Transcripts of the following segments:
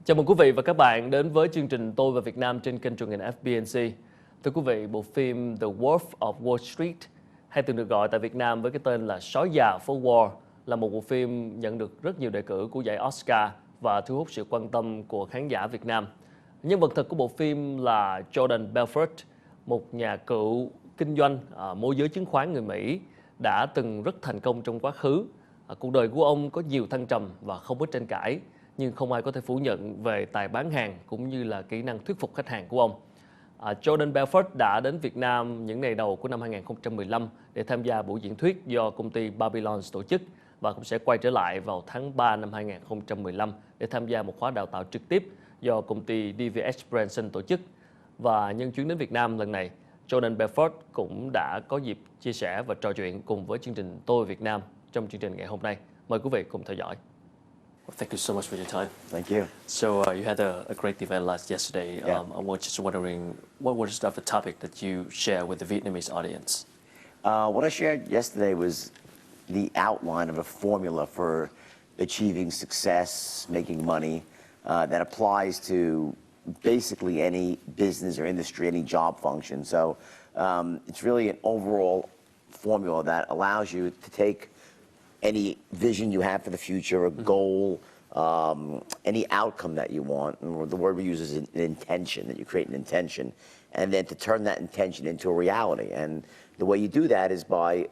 Chào mừng quý vị và các bạn đến với chương trình Tôi và Việt Nam trên kênh truyền hình FBNC. Thưa quý vị, bộ phim The Wolf of Wall Street, hay thường được gọi tại Việt Nam với cái tên là Sói già phố Wall, là một bộ phim nhận được rất nhiều đề cử của giải Oscar và thu hút sự quan tâm của khán giả Việt Nam. Nhân vật thực của bộ phim là Jordan Belfort, một nhà cựu kinh doanh môi giới chứng khoán người Mỹ, đã từng rất thành công trong quá khứ. Cuộc đời của ông có nhiều thăng trầm và không ít tranh cãi, nhưng không ai có thể phủ nhận về tài bán hàng cũng như là kỹ năng thuyết phục khách hàng của ông. Jordan Belfort đã đến Việt Nam những ngày đầu của năm 2015 để tham gia buổi diễn thuyết do công ty Babylon tổ chức và cũng sẽ quay trở lại vào tháng 3 năm 2015 để tham gia một khóa đào tạo trực tiếp do công ty DVH Branson tổ chức. Và nhân chuyến đến Việt Nam lần này, Jordan Belfort cũng đã có dịp chia sẻ và trò chuyện cùng với chương trình Tôi Việt Nam trong chương trình ngày hôm nay. Mời quý vị cùng theo dõi. Well, thank you so much for your time. Thank you. So you had a great event yesterday. Yeah. I was just wondering, what was the topic that you shared with the Vietnamese audience? What I shared yesterday was the outline of a formula for achieving success, making money, that applies to basically any business or industry, any job function. So it's really an overall formula that allows you to take any vision you have for the future, a goal, any outcome that you want. And the word we use is an intention, that you create an intention, and then to turn that intention into a reality. And the way you do that is by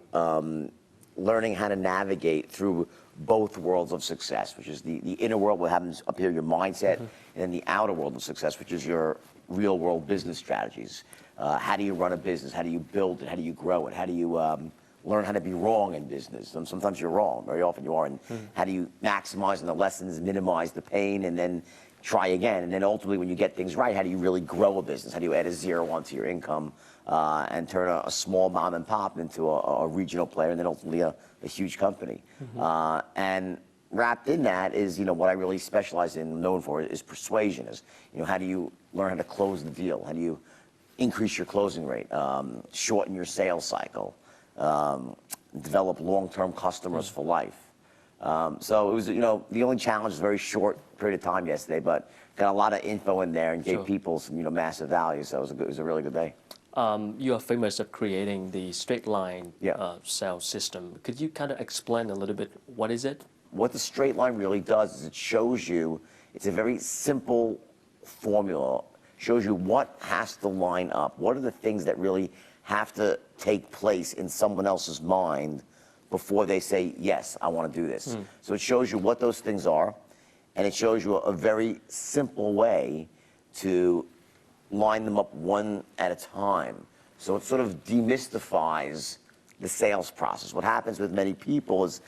learning how to navigate through both worlds of success, which is the inner world, what happens up here, your mindset, and then the outer world of success, which is your real world business strategies. How do you run a business? How do you build it? How do you grow it? How do you learn how to be wrong in business? And sometimes you're wrong, very often you are. And how do you maximize on the lessons, minimize the pain, and then try again? And then ultimately, when you get things right, how do you really grow a business? How do you add a zero onto your income and turn a small mom and pop into a regional player, and then ultimately a huge company? And wrapped in that is, what I really specialize in, known for, is persuasion. Is, how do you learn how to close the deal? How do you increase your closing rate, shorten your sales cycle, develop long-term customers for life? So it was, the only challenge was a very short period of time yesterday, but got a lot of info in there and gave people some, massive value. So it was a really good day. You are famous at creating the straight line sales system. Could you kind of explain a little bit what is it? What the straight line really does is it shows you, it's a very simple formula, shows you what has to line up. What are the things that really have to take place in someone else's mind before they say, yes, I want to do this. So it shows you what those things are, and it shows you a very simple way to line them up one at a time. So it sort of demystifies the sales process. What happens with many people is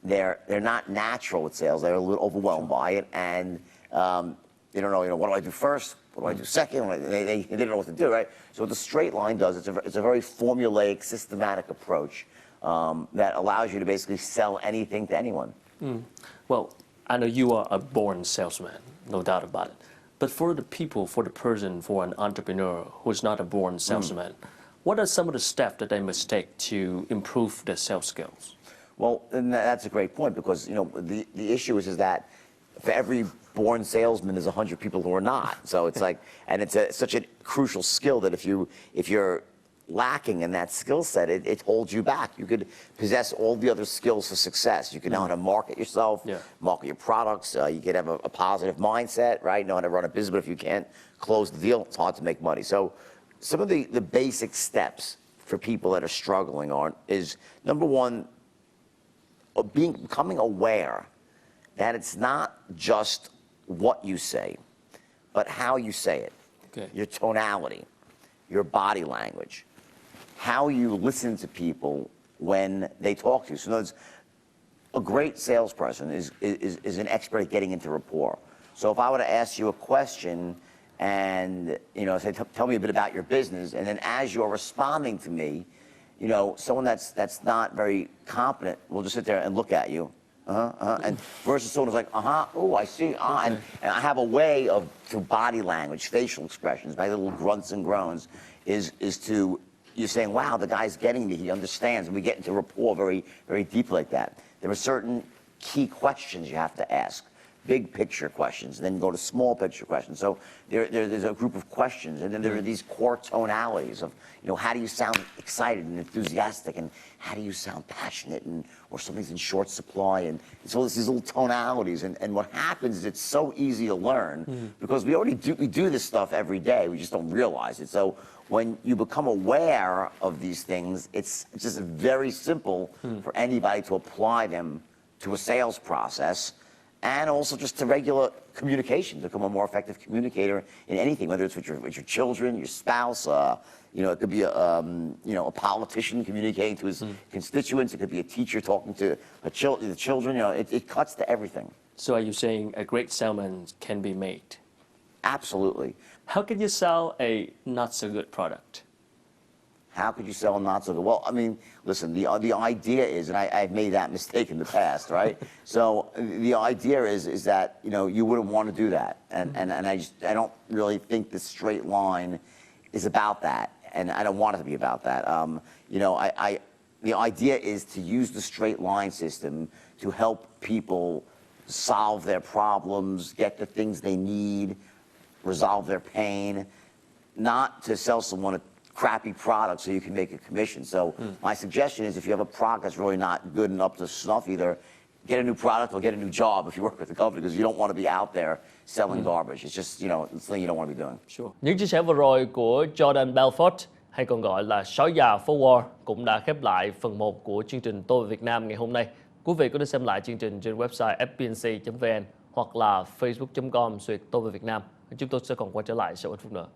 they're not natural with sales. They're a little overwhelmed by it, and they don't know, what do I do first? What do I do second? They don't know what to do, right? So what the straight line does, it's a very formulaic, systematic approach that allows you to basically sell anything to anyone. Well, I know you are a born salesman, no doubt about it. But for the people, for the person, for an entrepreneur who is not a born salesman, what are some of the steps that they must take to improve their sales skills? Well, and that's a great point, because the issue is that for every born salesman, there's 100 people who are not. So it's like, and it's such a crucial skill that if you're lacking in that skill set, it holds you back. You could possess all the other skills for success. You can know how to market yourself, market your products. You could have a positive mindset, right? Know how to run a business, but if you can't close the deal, it's hard to make money. So some of the basic steps for people that are struggling is, number one, becoming aware that it's not just what you say, but how you say it. Okay. Your tonality, your body language, how you listen to people when they talk to you. So in other words, a great salesperson is an expert at getting into rapport. So if I were to ask you a question and say, tell me a bit about your business, and then as you're responding to me, someone that's not very competent will just sit there and look at you. And versus someone who's like, oh, I see, and I have a way of, through body language, facial expressions, my little grunts and groans, is to, you're saying, wow, the guy's getting me, he understands, and we get into rapport very, very deep like that. There are certain key questions you have to ask. big picture questions, and then go to small picture questions. So there's a group of questions, and then there are these core tonalities of, how do you sound excited and enthusiastic, and how do you sound passionate, or something's in short supply, and so there's these little tonalities, and what happens is it's so easy to learn because we do this stuff every day, we just don't realize it. So when you become aware of these things, it's just very simple for anybody to apply them to a sales process, and also just to regular communication, to become a more effective communicator in anything, whether it's with your children, your spouse. It could be a politician communicating to his constituents. It could be a teacher talking to the children. It cuts to everything. So are you saying a great salesman can be made? Absolutely. How can you sell a not so good product? How could you sell a not so good? Well, I mean, listen, the idea is, and I've made that mistake in the past, right? So the idea is that, you wouldn't want to do that. And I don't really think the straight line is about that. And I don't want it to be about that. The idea is to use the straight line system to help people solve their problems, get the things they need, resolve their pain, not to sell someone a crappy product so you can make a commission. So my suggestion is, if you have a product that's really not good and up to snuff, either get a new product or get a new job if you work with the company, because you don't want to be out there selling garbage. It's just, it's something you don't want to be doing. Sure. Những chia sẻ vừa rồi của Jordan Belfort, hay còn gọi là sói già phố Wall, cũng đã khép lại phần 1 của chương trình Tôi về Việt Nam ngày hôm nay. Quý vị có thể xem lại chương trình trên website FBNC-vn hoặc là facebook.com/Tôi về Việt Nam. Chúng tôi sẽ còn quay trở lại sau ít phút nữa.